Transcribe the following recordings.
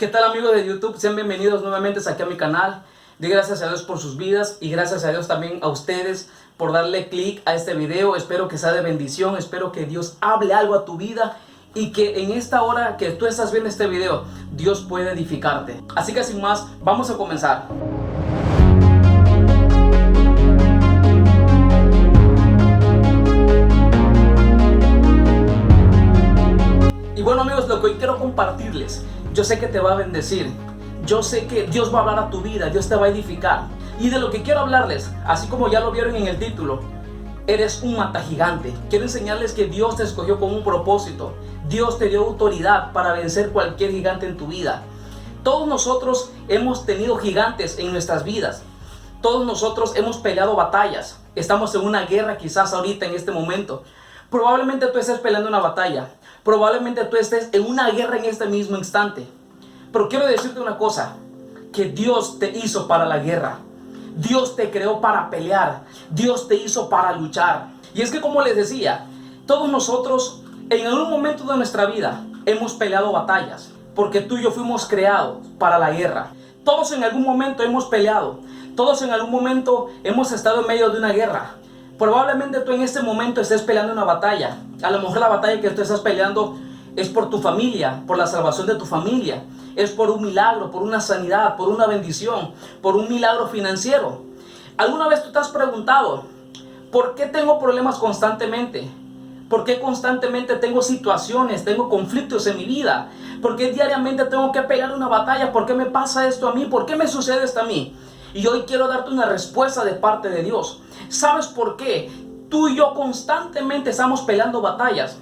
¿Qué tal, amigos de YouTube? Sean bienvenidos nuevamente aquí a mi canal. Doy gracias a Dios por sus vidas y gracias a Dios también a ustedes por darle clic a este video. Espero que sea de bendición, espero que Dios hable algo a tu vida y que en esta hora que tú estás viendo este video, Dios puede edificarte. Así que sin más, vamos a comenzar. Y bueno, amigos, lo que hoy quiero compartirles, yo sé que te va a bendecir. Yo sé que Dios va a hablar a tu vida, Dios te va a edificar. Y de lo que quiero hablarles, así como ya lo vieron en el título, eres un matagigante. Quiero enseñarles que Dios te escogió con un propósito. Dios te dio autoridad para vencer cualquier gigante en tu vida. Todos nosotros hemos tenido gigantes en nuestras vidas. Todos nosotros hemos peleado batallas. Estamos en una guerra quizás ahorita en este momento. Probablemente tú estés peleando una batalla. Probablemente tú estés en una guerra en este mismo instante. Pero quiero decirte una cosa, que Dios te hizo para la guerra. Dios te creó para pelear. Dios te hizo para luchar. Y es que, como les decía, todos nosotros en algún momento de nuestra vida hemos peleado batallas. Porque tú y yo fuimos creados para la guerra. Todos en algún momento hemos peleado. Todos en algún momento hemos estado en medio de una guerra. Probablemente tú en este momento estés peleando una batalla. A lo mejor la batalla que tú estás peleando es por tu familia, por la salvación de tu familia. Es por un milagro, por una sanidad, por una bendición, por un milagro financiero. ¿Alguna vez tú te has preguntado por qué tengo problemas constantemente? ¿Por qué constantemente tengo situaciones, tengo conflictos en mi vida? ¿Por qué diariamente tengo que pelear una batalla? ¿Por qué me pasa esto a mí? ¿Por qué me sucede esto a mí? Y hoy quiero darte una respuesta de parte de Dios. ¿Sabes por qué tú y yo constantemente estamos peleando batallas?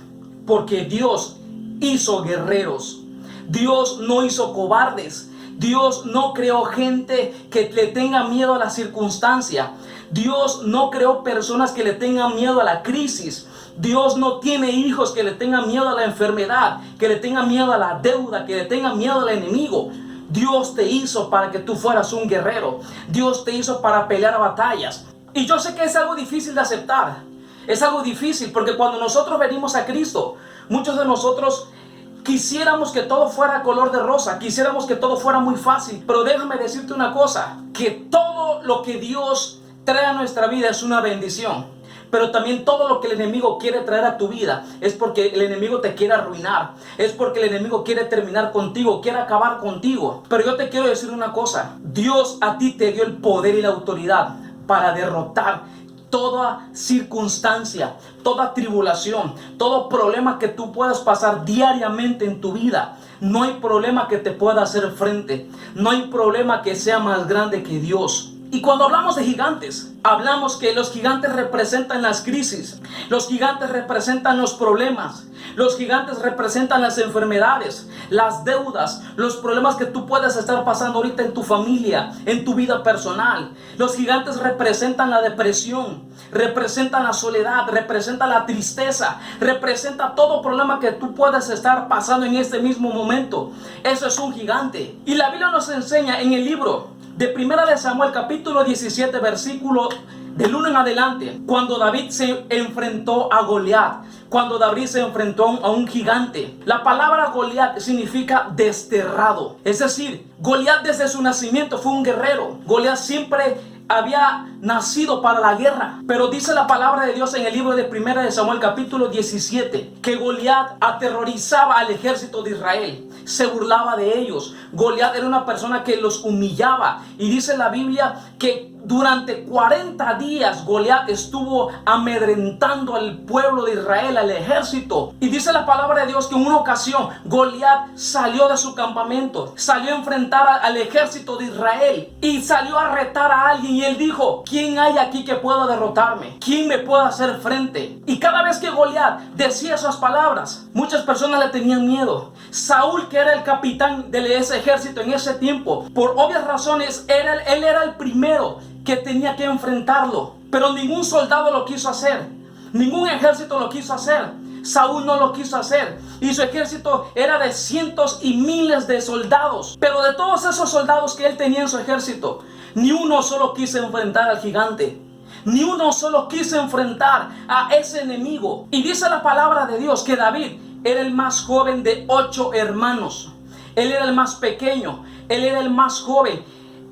Porque Dios hizo guerreros. Dios no hizo cobardes. Dios no creó gente que le tenga miedo a la circunstancia. Dios no creó personas que le tengan miedo a la crisis. Dios no tiene hijos que le tengan miedo a la enfermedad, que le tengan miedo a la deuda, que le tengan miedo al enemigo. Dios te hizo para que tú fueras un guerrero. Dios te hizo para pelear batallas. Y yo sé que es algo difícil de aceptar. Es algo difícil porque cuando nosotros venimos a Cristo, muchos de nosotros quisiéramos que todo fuera color de rosa, quisiéramos que todo fuera muy fácil. Pero déjame decirte una cosa, que todo lo que Dios trae a nuestra vida es una bendición. Pero también todo lo que el enemigo quiere traer a tu vida es porque el enemigo te quiere arruinar. Es porque el enemigo quiere terminar contigo, quiere acabar contigo. Pero yo te quiero decir una cosa, Dios a ti te dio el poder y la autoridad para derrotar toda circunstancia, toda tribulación, todo problema que tú puedas pasar diariamente en tu vida. No hay problema que te pueda hacer frente. No hay problema que sea más grande que Dios. Y cuando hablamos de gigantes, hablamos que los gigantes representan las crisis. Los gigantes representan los problemas. Los gigantes representan las enfermedades, las deudas, los problemas que tú puedes estar pasando ahorita en tu familia, en tu vida personal. Los gigantes representan la depresión, representan la soledad, representan la tristeza, representa todo problema que tú puedes estar pasando en este mismo momento. Eso es un gigante. Y la Biblia nos enseña en el libro de 1 de Samuel capítulo 17 versículo del 1 en adelante, cuando David se enfrentó a Goliat, cuando David se enfrentó a un gigante. La palabra Goliat significa desterrado, es decir, Goliat desde su nacimiento fue un guerrero. Goliat siempre había nacido para la guerra. Pero dice la palabra de Dios en el libro de 1 de Samuel capítulo 17 que Goliat aterrorizaba al ejército de Israel, se burlaba de ellos. Goliat era una persona que los humillaba. Y dice la Biblia que durante 40 días Goliat estuvo amedrentando al pueblo de Israel, al ejército. Y dice la palabra de Dios que en una ocasión Goliat salió de su campamento, salió a enfrentar al ejército de Israel y salió a retar a alguien. Y él dijo: ¿quién hay aquí que pueda derrotarme? ¿Quién me pueda hacer frente? Y cada vez que Goliat decía esas palabras, muchas personas le tenían miedo. Saúl, que era el capitán de ese ejército en ese tiempo, por obvias razones, él era el primero que tenía que enfrentarlo. Pero ningún soldado lo quiso hacer. Ningún ejército lo quiso hacer. Saúl no lo quiso hacer. Y su ejército era de cientos y miles de soldados. Pero de todos esos soldados que él tenía en su ejército, ni uno solo quiso enfrentar al gigante. Ni uno solo quiso enfrentar a ese enemigo. Y dice la palabra de Dios que David era el más joven de 8 hermanos. él era el más pequeño, él era el más joven.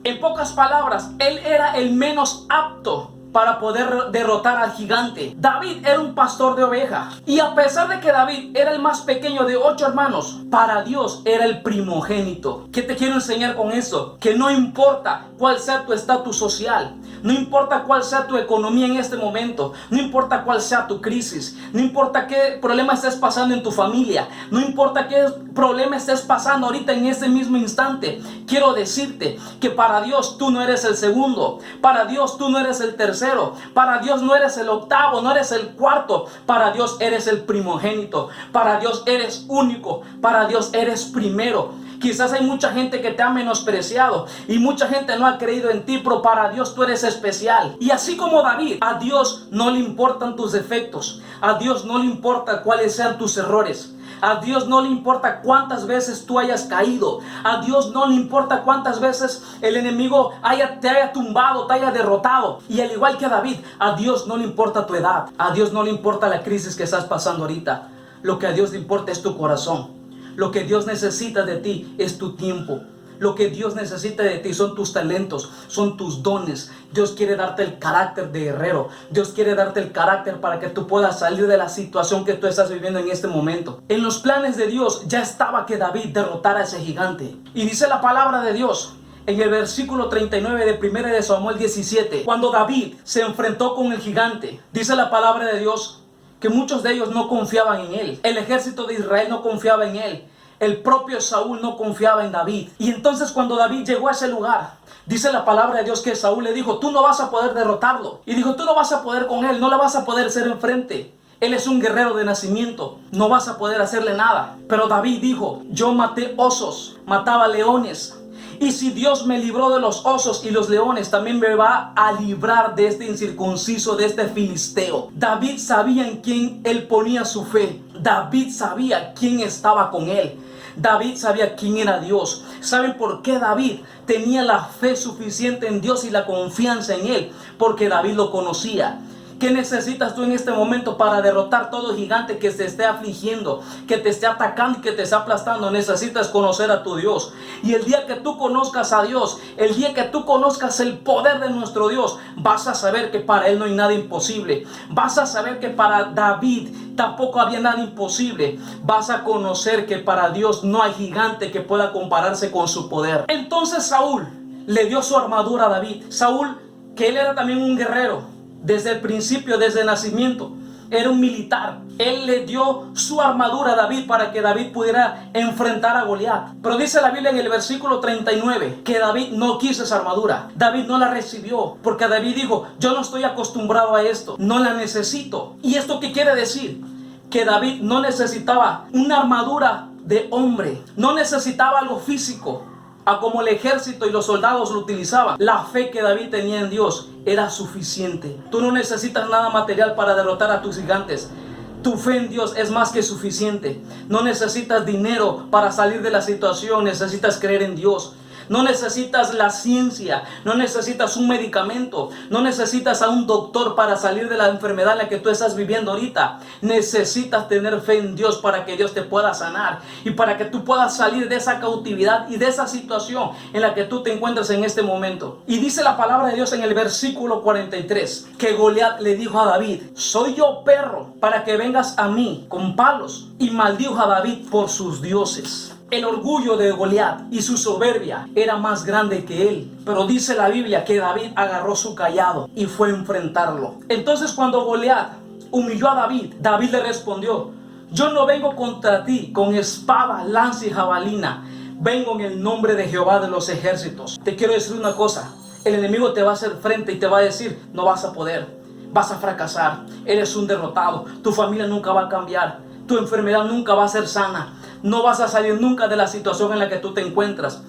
En pocas palabras, él era el menos apto para poder derrotar al gigante. David era un pastor de ovejas, y a pesar de que David era el más pequeño de 8 hermanos, para Dios era el primogénito. ¿Qué te quiero enseñar con eso? Que no importa cuál sea tu estatus social, no importa cuál sea tu economía en este momento, no importa cuál sea tu crisis, no importa qué problema estés pasando en tu familia, no importa qué problema estés pasando ahorita en ese mismo instante, quiero decirte que para Dios tú no eres el segundo, para Dios tú no eres el tercero, para Dios no eres el octavo, no eres el cuarto, para Dios eres el primogénito, para Dios eres único, para Dios eres primero. Quizás hay mucha gente que te ha menospreciado y mucha gente no ha creído en ti, pero para Dios tú eres especial. Y así como David, a Dios no le importan tus defectos, a Dios no le importa cuáles sean tus errores, a Dios no le importa cuántas veces tú hayas caído, a Dios no le importa cuántas veces el enemigo te haya tumbado, te haya derrotado. Y al igual que David, a Dios no le importa tu edad, a Dios no le importa la crisis que estás pasando ahorita. Lo que a Dios le importa es tu corazón. Lo que Dios necesita de ti es tu tiempo. Lo que Dios necesita de ti son tus talentos, son tus dones. Dios quiere darte el carácter de guerrero. Dios quiere darte el carácter para que tú puedas salir de la situación que tú estás viviendo en este momento. En los planes de Dios ya estaba que David derrotara a ese gigante. Y dice la palabra de Dios en el versículo 39 de 1 de Samuel 17, cuando David se enfrentó con el gigante, dice la palabra de Dios que muchos de ellos no confiaban en él. El ejército de Israel no confiaba en él. El propio Saúl no confiaba en David. Y entonces cuando David llegó a ese lugar, dice la palabra de Dios que Saúl le dijo: tú no vas a poder derrotarlo. Y dijo: tú no vas a poder con él, no le vas a poder hacer enfrente. Él es un guerrero de nacimiento, no vas a poder hacerle nada. Pero David dijo: yo maté osos, mataba leones. Y si Dios me libró de los osos y los leones, también me va a librar de este incircunciso, de este filisteo. David sabía en quién él ponía su fe. David sabía quién estaba con él. David sabía quién era Dios. ¿Saben por qué David tenía la fe suficiente en Dios y la confianza en él? Porque David lo conocía. ¿Qué necesitas tú en este momento para derrotar todo gigante que se esté afligiendo, que te esté atacando y que te esté aplastando? Necesitas conocer a tu Dios. Y el día que tú conozcas a Dios, el día que tú conozcas el poder de nuestro Dios, vas a saber que para Él no hay nada imposible. Vas a saber que para David tampoco había nada imposible. Vas a conocer que para Dios no hay gigante que pueda compararse con su poder. Entonces Saúl le dio su armadura a David. Saúl, que él era también un guerrero. Desde el principio, desde el nacimiento, era un militar. Él le dio su armadura a David para que David pudiera enfrentar a Goliat. Pero dice la Biblia en el versículo 39 que David no quiso esa armadura. David no la recibió porque David dijo: yo no estoy acostumbrado a esto, no la necesito. ¿Y esto qué quiere decir? Que David no necesitaba una armadura de hombre, no necesitaba algo físico, a como el ejército y los soldados lo utilizaban. La fe que David tenía en Dios era suficiente. Tú no necesitas nada material para derrotar a tus gigantes. Tu fe en Dios es más que suficiente. No necesitas dinero para salir de la situación, necesitas creer en Dios. No necesitas la ciencia, no necesitas un medicamento, no necesitas a un doctor para salir de la enfermedad en la que tú estás viviendo ahorita. Necesitas tener fe en Dios para que Dios te pueda sanar y para que tú puedas salir de esa cautividad y de esa situación en la que tú te encuentras en este momento. Y dice la palabra de Dios en el versículo 43 que Goliat le dijo a David: soy yo perro para que vengas a mí con palos. Y maldijo a David por sus dioses. El orgullo de Goliat y su soberbia era más grande que él. Pero dice la Biblia que David agarró su cayado y fue a enfrentarlo. Entonces cuando Goliat humilló a David, David le respondió: yo no vengo contra ti con espada, lanza y jabalina. Vengo en el nombre de Jehová de los ejércitos. Te quiero decir una cosa: el enemigo te va a hacer frente y te va a decir: no vas a poder, vas a fracasar, eres un derrotado, tu familia nunca va a cambiar, tu enfermedad nunca va a ser sana, no vas a salir nunca de la situación en la que tú te encuentras.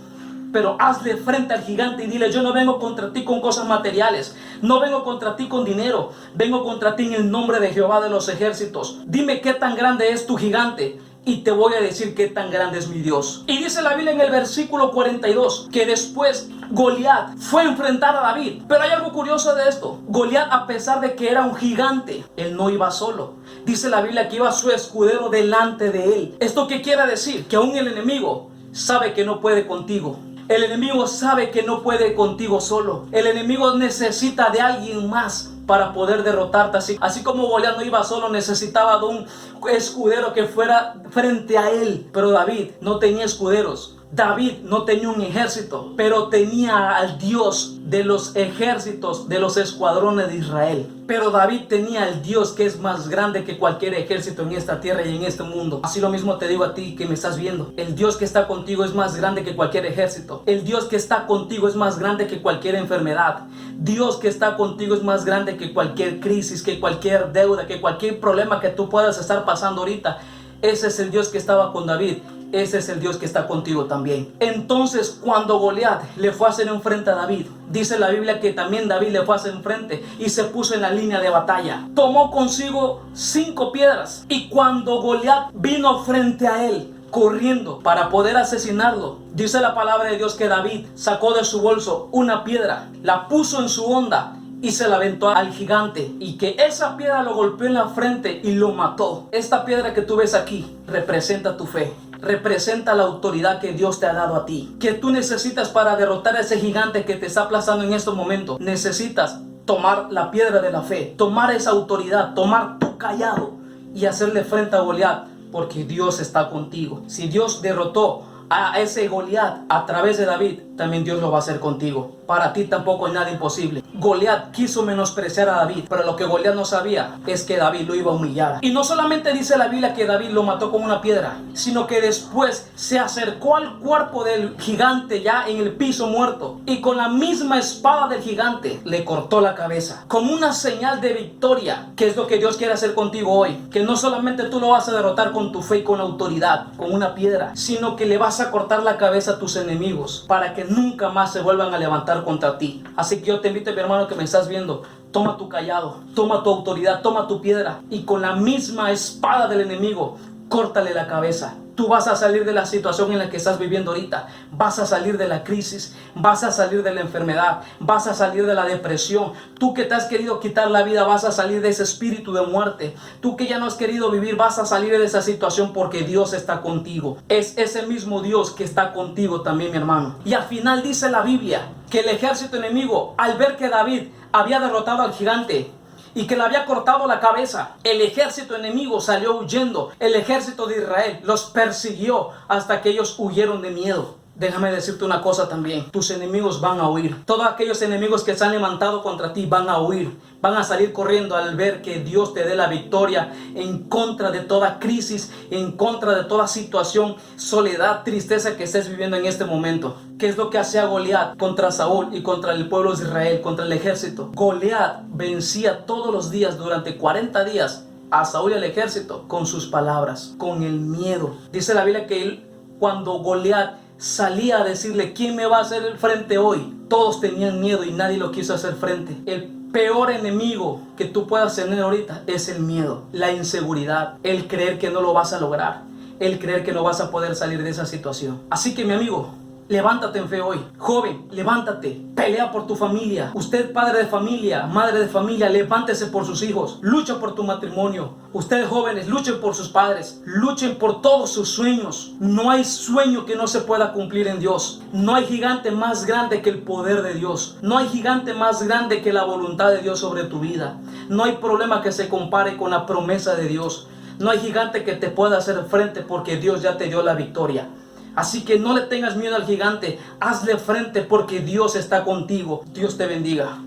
Pero hazle frente al gigante y dile: yo no vengo contra ti con cosas materiales, no vengo contra ti con dinero, vengo contra ti en el nombre de Jehová de los ejércitos. Dime qué tan grande es tu gigante y te voy a decir qué tan grande es mi Dios. Y dice la Biblia en el versículo 42 que después Goliat fue a enfrentar a David. Pero hay algo curioso de esto: Goliat, a pesar de que era un gigante, él no iba solo. Dice la Biblia que iba su escudero delante de él. ¿Esto qué quiere decir? Que aún el enemigo sabe que no puede contigo. El enemigo sabe que no puede contigo solo. El enemigo necesita de alguien más para poder derrotarte. Así como Goliat no iba solo, necesitaba de un escudero que fuera frente a él. Pero David no tenía escuderos. David no tenía un ejército, pero tenía al Dios de los ejércitos, de los escuadrones de Israel. Pero David tenía al Dios que es más grande que cualquier ejército en esta tierra y en este mundo. Así lo mismo te digo a ti que me estás viendo. El Dios que está contigo es más grande que cualquier ejército. El Dios que está contigo es más grande que cualquier enfermedad. Dios que está contigo es más grande que cualquier crisis, que cualquier deuda, que cualquier problema que tú puedas estar pasando ahorita. Ese es el Dios que estaba con David. Ese es el Dios que está contigo también. Entonces, cuando Goliat le fue a hacer enfrente a David, dice la Biblia que también David le fue a hacer enfrente y se puso en la línea de batalla. Tomó consigo 5 piedras y cuando Goliat vino frente a él, corriendo para poder asesinarlo, dice la palabra de Dios que David sacó de su bolso una piedra, la puso en su honda y se la aventó al gigante, y que esa piedra lo golpeó en la frente y lo mató. Esta piedra que tú ves aquí representa tu fe, representa la autoridad que Dios te ha dado a ti, que tú necesitas para derrotar a ese gigante que te está aplastando en estos momentos. Necesitas tomar la piedra de la fe, tomar esa autoridad, tomar tu callado y hacerle frente a Goliat, porque Dios está contigo. Si Dios derrotó a ese Goliat a través de David, también Dios lo va a hacer contigo. Para ti tampoco hay nada imposible. Goliat quiso menospreciar a David, pero lo que Goliat no sabía es que David lo iba a humillar. Y no solamente dice la Biblia que David lo mató con una piedra, sino que después se acercó al cuerpo del gigante ya en el piso muerto, y con la misma espada del gigante le cortó la cabeza, como una señal de victoria, que es lo que Dios quiere hacer contigo hoy. Que no solamente tú lo vas a derrotar con tu fe y con autoridad, con una piedra, sino que le vas a cortar la cabeza a tus enemigos para que nunca más se vuelvan a levantar contra ti. Así que yo te invito, mi hermano que me estás viendo, toma tu callado, toma tu autoridad, toma tu piedra y con la misma espada del enemigo, córtale la cabeza. Tú vas a salir de la situación en la que estás viviendo ahorita. Vas a salir de la crisis, vas a salir de la enfermedad, vas a salir de la depresión. Tú que te has querido quitar la vida, vas a salir de ese espíritu de muerte. Tú que ya no has querido vivir, vas a salir de esa situación porque Dios está contigo. Es ese mismo Dios que está contigo también, mi hermano. Y al final dice la Biblia que el ejército enemigo, al ver que David había derrotado al gigante y que le había cortado la cabeza, el ejército enemigo salió huyendo. El ejército de Israel los persiguió hasta que ellos huyeron de miedo. Déjame decirte una cosa también, tus enemigos van a huir. Todos aquellos enemigos que se han levantado contra ti van a huir, van a salir corriendo al ver que Dios te dé la victoria en contra de toda crisis, en contra de toda situación, soledad, tristeza que estés viviendo en este momento. ¿Qué es lo que hacía Goliat contra Saúl y contra el pueblo de Israel, contra el ejército? Goliat vencía todos los días durante 40 días a Saúl y al ejército con sus palabras, con el miedo. Dice la Biblia que cuando Goliat salía a decirle ¿quién me va a hacer el frente hoy?, todos tenían miedo y nadie lo quiso hacer frente. El peor enemigo que tú puedas tener ahorita es el miedo, la inseguridad, el creer que no lo vas a lograr, el creer que no vas a poder salir de esa situación. Así que mi amigo, levántate en fe hoy. Joven, levántate, pelea por tu familia. Usted, padre de familia, madre de familia, levántese por sus hijos, lucha por tu matrimonio. Ustedes jóvenes, luchen por sus padres, luchen por todos sus sueños. No hay sueño que no se pueda cumplir en Dios. No hay gigante más grande que el poder de Dios. No hay gigante más grande que la voluntad de Dios sobre tu vida. No hay problema que se compare con la promesa de Dios. No hay gigante que te pueda hacer frente porque Dios ya te dio la victoria. Así que no le tengas miedo al gigante, hazle frente porque Dios está contigo. Dios te bendiga.